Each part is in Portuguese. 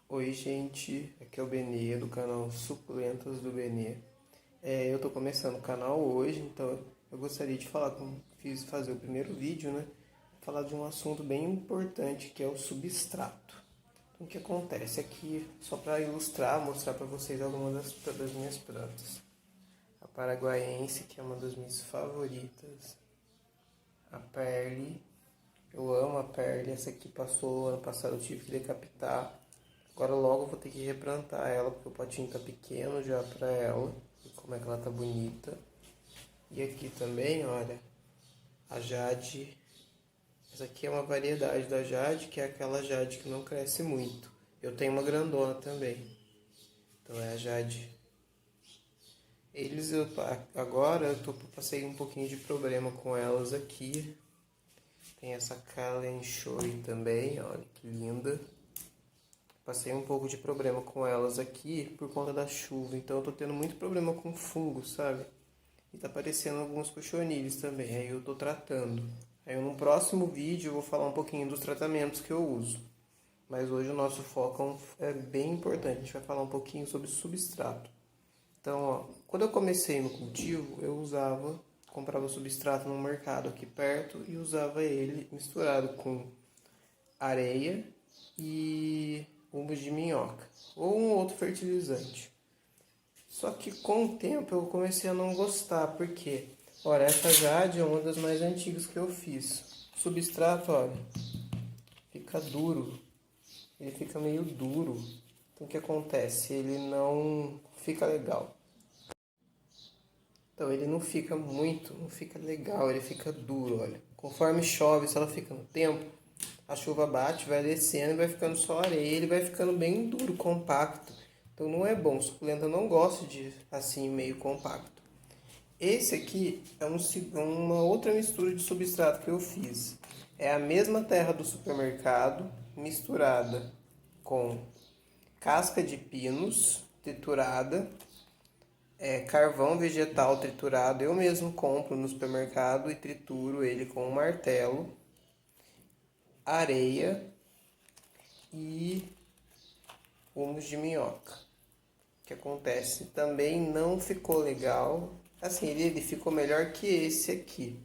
Oi, gente, aqui é o Benê do canal Suculentas do Benê. Eu tô começando o canal hoje, então eu gostaria de falar, como fiz fazer o primeiro vídeo, né? Falar de um assunto bem importante que é o substrato. Então, o que acontece aqui, só para ilustrar, mostrar para vocês algumas das minhas plantas. A paraguaiense, que é uma das minhas favoritas. A Perle, eu amo a Perle, essa aqui passou ano passado, eu tive que decapitar. Agora logo eu vou ter que replantar ela, porque o potinho tá pequeno já pra ela. E como é que ela tá bonita. E aqui também, olha, a Jade. Essa aqui é uma variedade da Jade, que é aquela Jade que não cresce muito. Eu tenho uma grandona também. Então é a Jade. Agora passei um pouquinho de problema com elas aqui. Tem essa Kalenchoe também, olha que linda. Passei um pouco de problema com elas aqui por conta da chuva, então eu tô tendo muito problema com fungo, sabe? E tá aparecendo alguns cochonilhos também, aí eu tô tratando. Aí no próximo vídeo eu vou falar um pouquinho dos tratamentos que eu uso. Mas hoje o nosso foco é bem importante, a gente vai falar um pouquinho sobre substrato. Então, ó, quando eu comecei no cultivo, comprava substrato no mercado aqui perto e usava ele misturado com areia e humus de minhoca ou um outro fertilizante. Só que com o tempo eu comecei a não gostar, porque, olha, essa Jade é uma das mais antigas que eu fiz. O substrato, olha, fica duro, ele fica meio duro. Então o que acontece? Ele não fica legal. Então ele não fica legal, ele fica duro, olha. Conforme chove, se ela fica no tempo, a chuva bate, vai descendo e vai ficando só areia, ele vai ficando bem duro, compacto. Então não é bom, suculenta não gosta de assim meio compacto. Esse aqui é uma outra mistura de substrato que eu fiz. É a mesma terra do supermercado, misturada com casca de pinos triturada, carvão vegetal triturado. Eu mesmo compro no supermercado e trituro ele com um martelo, areia e humus de minhoca. O que acontece? Também não ficou legal. Assim, ele ficou melhor que esse aqui.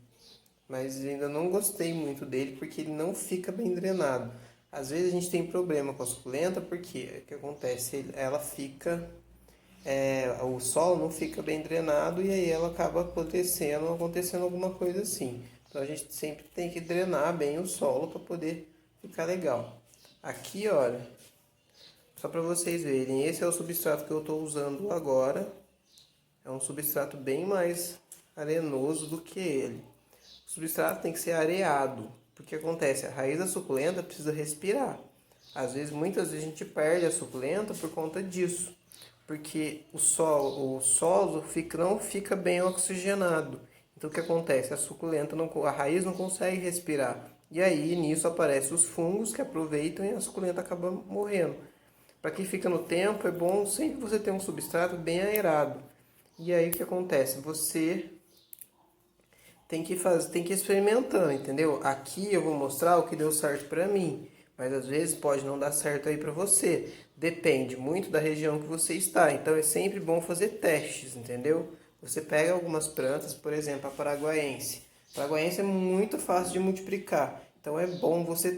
Mas ainda não gostei muito dele porque ele não fica bem drenado. Às vezes a gente tem problema com a suculenta porque o que acontece? Ela fica. O solo não fica bem drenado e aí ela acaba acontecendo alguma coisa assim. Então a gente sempre tem que drenar bem o solo para poder ficar legal. Aqui, olha, só para vocês verem, esse é o substrato que eu estou usando agora. É um substrato bem mais arenoso do que ele. O substrato tem que ser areado, porque acontece, a raiz da suculenta precisa respirar. Muitas vezes a gente perde a suculenta por conta disso, porque o solo não fica bem oxigenado. Então o que acontece? A raiz não consegue respirar. E aí nisso aparecem os fungos que aproveitam e a suculenta acaba morrendo. Para quem fica no tempo, é bom sempre você ter um substrato bem aerado. E aí o que acontece? Você tem que ir experimentando, entendeu? Aqui eu vou mostrar o que deu certo para mim, mas às vezes pode não dar certo aí para você. Depende muito da região que você está. Então é sempre bom fazer testes, entendeu? Você pega algumas plantas, por exemplo, a paraguaiense. A paraguaiense é muito fácil de multiplicar. Então é bom você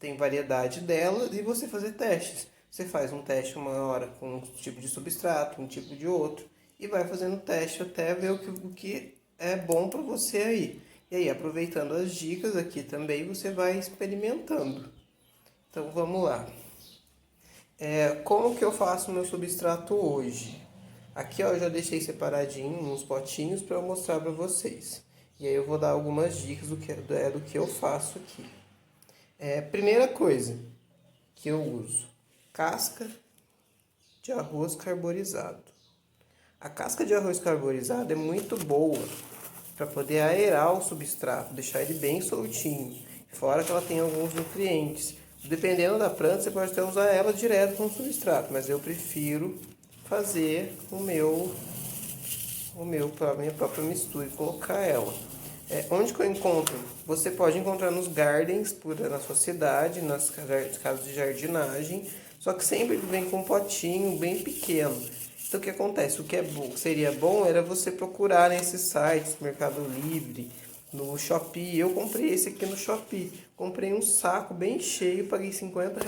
tem variedade delas e você fazer testes. Você faz um teste uma hora com um tipo de substrato, um tipo de outro, e vai fazendo teste até ver o que é bom para você aí. E aí, aproveitando as dicas aqui também, você vai experimentando. Então vamos lá. Como que eu faço meu substrato hoje? Aqui ó, eu já deixei separadinho uns potinhos para eu mostrar para vocês. E aí eu vou dar algumas dicas do que eu faço aqui. Primeira coisa que eu uso, casca de arroz carbonizado. A casca de arroz carbonizado é muito boa para poder aerar o substrato, deixar ele bem soltinho. Fora que ela tem alguns nutrientes. Dependendo da planta, você pode até usar ela direto com o substrato, mas eu prefiro fazer a minha própria mistura e colocar ela. Onde que eu encontro? Você pode encontrar nos gardens na sua cidade, nas casas de jardinagem. Só que sempre ele vem com um potinho bem pequeno. Então o que acontece? O que é bom, seria bom era você procurar nesses sites, Mercado Livre, no Shopee. Eu comprei esse aqui no Shopee. Comprei um saco bem cheio, paguei R$ 50.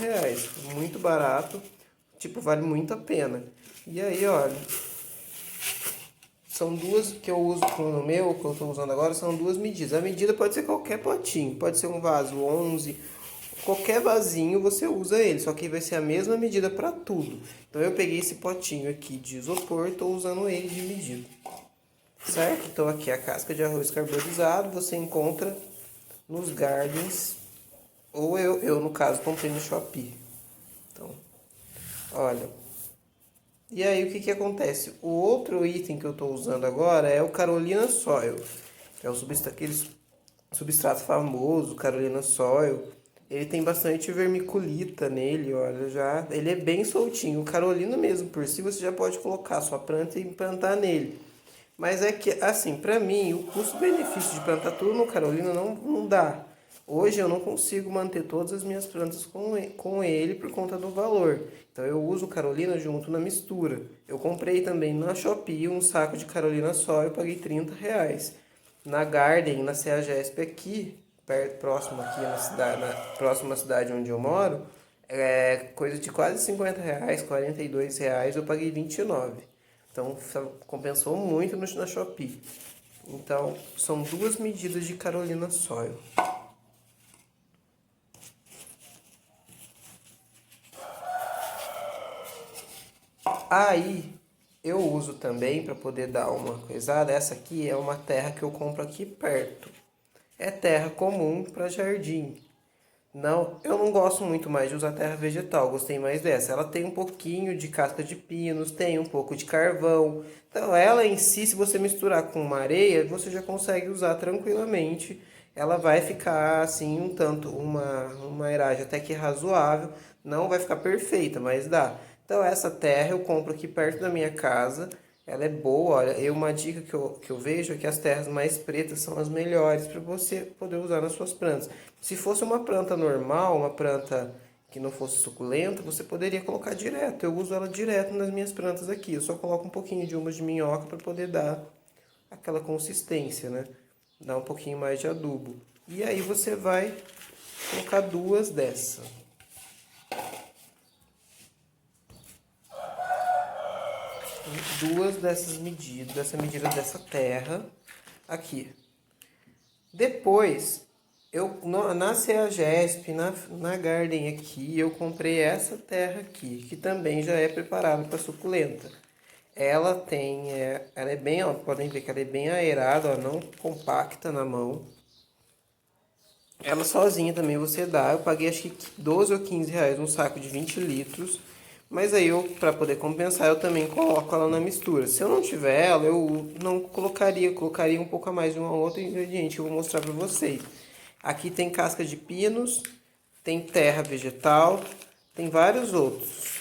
Muito barato. Tipo, vale muito a pena. E aí, olha, são duas que eu uso no meu, que eu estou usando agora, são duas medidas. A medida pode ser qualquer potinho, pode ser um vaso 11, qualquer vasinho você usa ele, só que vai ser a mesma medida para tudo. Então eu peguei esse potinho aqui de isopor e estou usando ele de medida. Certo? Então aqui a casca de arroz carbonizado você encontra nos Gardens, ou eu no caso comprei no Shopee. Então, olha. E aí o que que acontece? O outro item que eu estou usando agora é o Carolina Soil. É o aquele substrato famoso, Carolina Soil. Ele tem bastante vermiculita nele, olha, já. Ele é bem soltinho. O Carolina mesmo, por si, você já pode colocar a sua planta e plantar nele. Mas é que, assim, pra mim, o custo-benefício de plantar tudo no Carolina não dá. Hoje eu não consigo manter todas as minhas plantas com ele por conta do valor. Então eu uso Carolina junto na mistura. Eu comprei também na Shopee um saco de Carolina só, eu paguei R$ 30. Na Garden, na CEAGESP aqui, perto, próximo aqui na próxima cidade onde eu moro, é coisa de quase R$ 50, R$ 42, eu paguei 29. Então compensou muito na Shopee. Então são duas medidas de Carolina Soil. Aí eu uso também para poder dar uma coisada. Essa aqui é uma terra que eu compro aqui perto. É terra comum para jardim. Não, eu não gosto muito mais de usar terra vegetal, gostei mais dessa. Ela tem um pouquinho de casca de pinos, tem um pouco de carvão. Então ela em si, se você misturar com uma areia, você já consegue usar tranquilamente. Ela vai ficar assim um tanto, uma aeragem até que razoável. Não vai ficar perfeita, mas dá. Então essa terra eu compro aqui perto da minha casa. Ela é boa, olha, uma dica que eu vejo é que as terras mais pretas são as melhores para você poder usar nas suas plantas. Se fosse uma planta normal, uma planta que não fosse suculenta, você poderia colocar direto. Eu uso ela direto nas minhas plantas aqui. Eu só coloco um pouquinho de umas de minhoca para poder dar aquela consistência, né? Dar um pouquinho mais de adubo. E aí você vai colocar duas dessa. Duas dessas medidas, dessa medida dessa terra aqui. Depois, na CEAGESP, na Garden aqui, eu comprei essa terra aqui, que também já é preparada para suculenta. Ela tem, ela é bem, ó, podem ver que ela é bem aerada, ó, não compacta na mão. Ela sozinha também você dá, eu paguei acho que 12 ou 15 reais um saco de 20 litros. Mas aí eu, para poder compensar, eu também coloco ela na mistura. Se eu não tiver ela, eu não colocaria um pouco a mais de um outro ingrediente que eu vou mostrar para vocês. Aqui tem casca de pinos, tem terra vegetal, tem vários outros.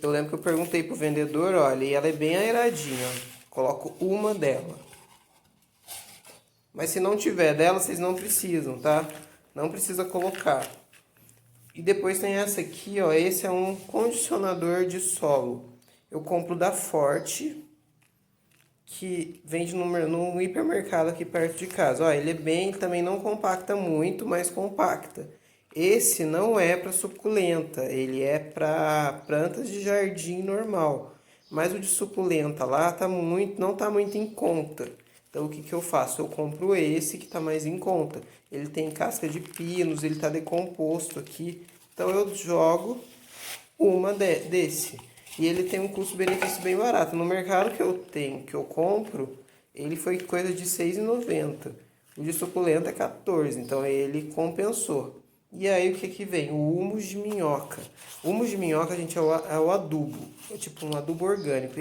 Eu lembro que eu perguntei pro vendedor, olha, e ela é bem aeradinha, ó. Coloco uma dela. Mas se não tiver dela, vocês não precisam, tá? Não precisa colocar. E depois tem essa aqui, ó. Esse é um condicionador de solo. Eu compro da Forte, que vende no hipermercado aqui perto de casa. Ó, ele é bem, também não compacta muito, mas compacta. Esse não é para suculenta, ele é para plantas de jardim normal. Mas o de suculenta lá não tá muito em conta. Então o que que eu faço? Eu compro esse que tá mais em conta. Ele tem casca de pinos, ele tá decomposto aqui. Então eu jogo desse. E ele tem um custo-benefício bem barato. No mercado que eu compro, ele foi coisa de R$ 6,90. O de suculenta é 14, então ele compensou. E aí o que que vem? O humus de minhoca. O humus de minhoca, gente, é o adubo. É tipo um adubo orgânico.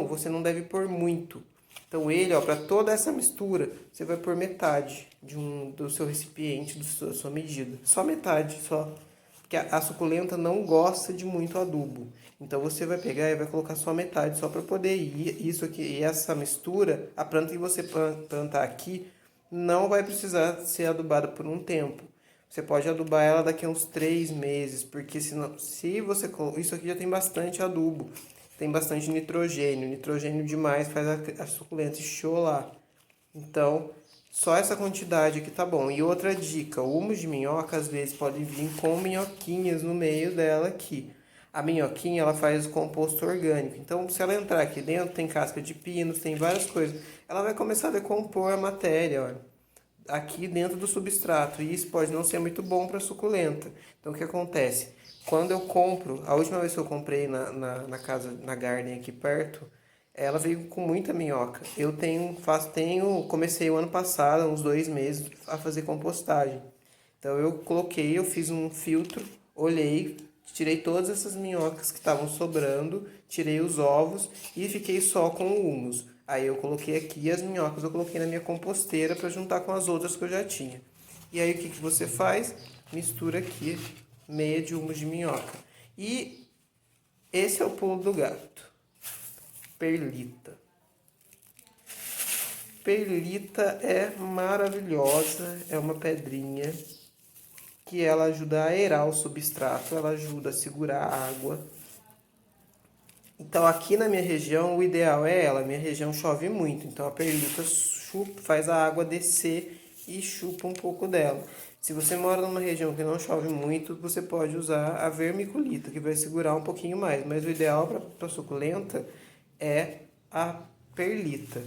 Você não deve pôr muito. Então ele, ó, para toda essa mistura, você vai pôr metade do seu recipiente, da sua medida. Só metade, só. Porque a suculenta não gosta de muito adubo. Então você vai pegar e vai colocar só metade, só para poder ir isso aqui. E essa mistura, a planta que você plantar aqui, não vai precisar ser adubada por um tempo. você pode adubar ela daqui a uns 3 meses, porque senão, se você... Isso aqui já tem bastante adubo, tem bastante nitrogênio. Nitrogênio demais faz a suculenta enxolar. Então, só essa quantidade aqui tá bom. E outra dica, o humus de minhoca às vezes pode vir com minhoquinhas no meio dela aqui. A minhoquinha, ela faz o composto orgânico. Então, se ela entrar aqui dentro, tem casca de pinos, tem várias coisas. Ela vai começar a decompor a matéria, olha, aqui dentro do substrato. E isso pode não ser muito bom para suculenta. Então, o que acontece? Quando eu compro, a última vez que eu comprei na casa, na Garden aqui perto, ela veio com muita minhoca. Eu comecei o ano passado, uns 2 meses, a fazer compostagem. Então eu fiz um filtro, olhei, tirei todas essas minhocas que estavam sobrando, tirei os ovos e fiquei só com o humus. Aí eu coloquei aqui as minhocas, eu coloquei na minha composteira para juntar com as outras que eu já tinha. E aí o que você faz? Mistura aqui meia de humus de minhoca. E esse é o pulo do gato. Perlita. Perlita é maravilhosa, é uma pedrinha que ela ajuda a aerar o substrato, ela ajuda a segurar a água. Então aqui na minha região o ideal é ela, minha região chove muito, então a perlita faz a água descer e chupa um pouco dela. Se você mora numa região que não chove muito, você pode usar a vermiculita, que vai segurar um pouquinho mais, mas o ideal para suculenta é a perlita.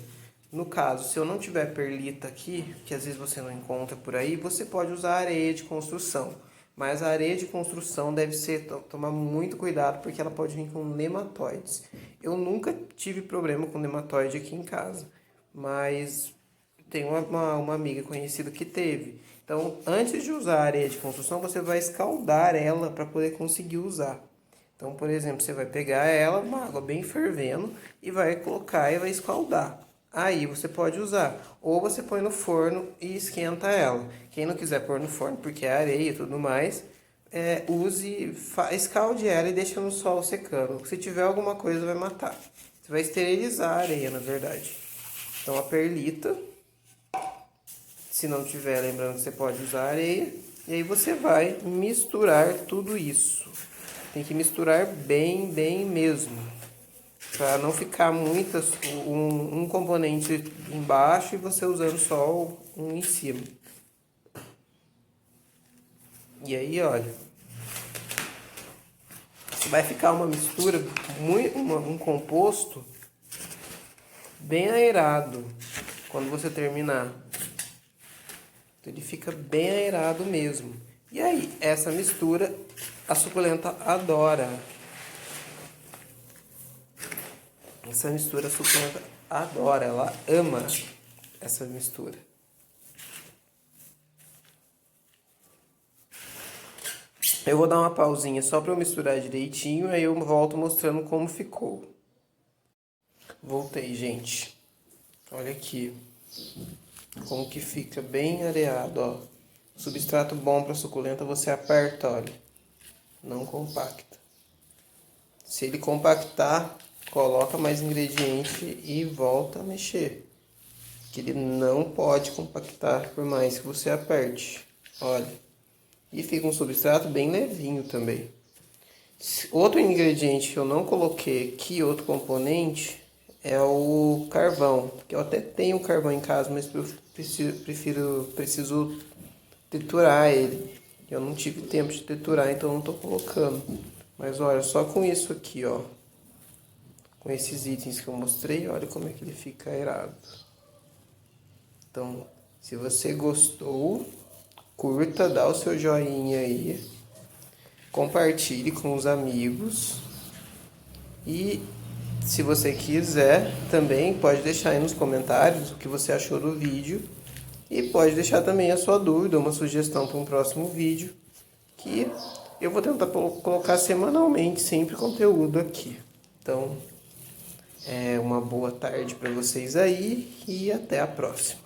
No caso, se eu não tiver perlita aqui, que às vezes você não encontra por aí, você pode usar areia de construção. Mas a areia de construção deve ser tomar muito cuidado, porque ela pode vir com nematóides. Eu nunca tive problema com nematóide aqui em casa, mas tem uma amiga conhecida que teve. Então, antes de usar a areia de construção, você vai escaldar ela para poder conseguir usar. Então, por exemplo, você vai pegar ela, uma água bem fervendo, e vai colocar e vai escaldar. Aí você pode usar. Ou você põe no forno e esquenta ela. Quem não quiser pôr no forno, porque é areia e tudo mais, escalde ela e deixa no sol secando. Se tiver alguma coisa, vai matar. Você vai esterilizar a areia, na verdade. Então, a perlita, se não tiver, lembrando que você pode usar areia. E aí você vai misturar tudo isso. Tem que misturar bem, bem mesmo. Para não ficar um componente embaixo e você usando só um em cima. E aí, olha, vai ficar uma mistura, um composto bem aerado quando você terminar. Então, ele fica bem aerado mesmo. E aí, essa mistura a suculenta adora. Essa mistura a suculenta adora, ela ama essa mistura. Eu vou dar uma pausinha só para eu misturar direitinho, aí eu volto mostrando como ficou. Voltei, gente. Olha aqui como que fica bem areado, ó. Substrato bom para suculenta você aperta, olha. Não compacta. Se ele compactar, coloca mais ingrediente e volta a mexer. Que ele não pode compactar por mais que você aperte. Olha. E fica um substrato bem levinho também. Outro ingrediente que eu não coloquei aqui, outro componente, é o carvão. Que eu até tenho carvão em casa, mas eu preciso triturar ele. Eu não tive tempo de triturar, então não tô colocando. Mas olha, só com isso aqui, ó. Com esses itens que eu mostrei, olha como é que ele fica aerado. Então, se você gostou, curta, dá o seu joinha aí. Compartilhe com os amigos. E se você quiser, também pode deixar aí nos comentários o que você achou do vídeo. E pode deixar também a sua dúvida, uma sugestão para um próximo vídeo. Que eu vou tentar colocar semanalmente sempre conteúdo aqui. Então, uma boa tarde para vocês aí e até a próxima.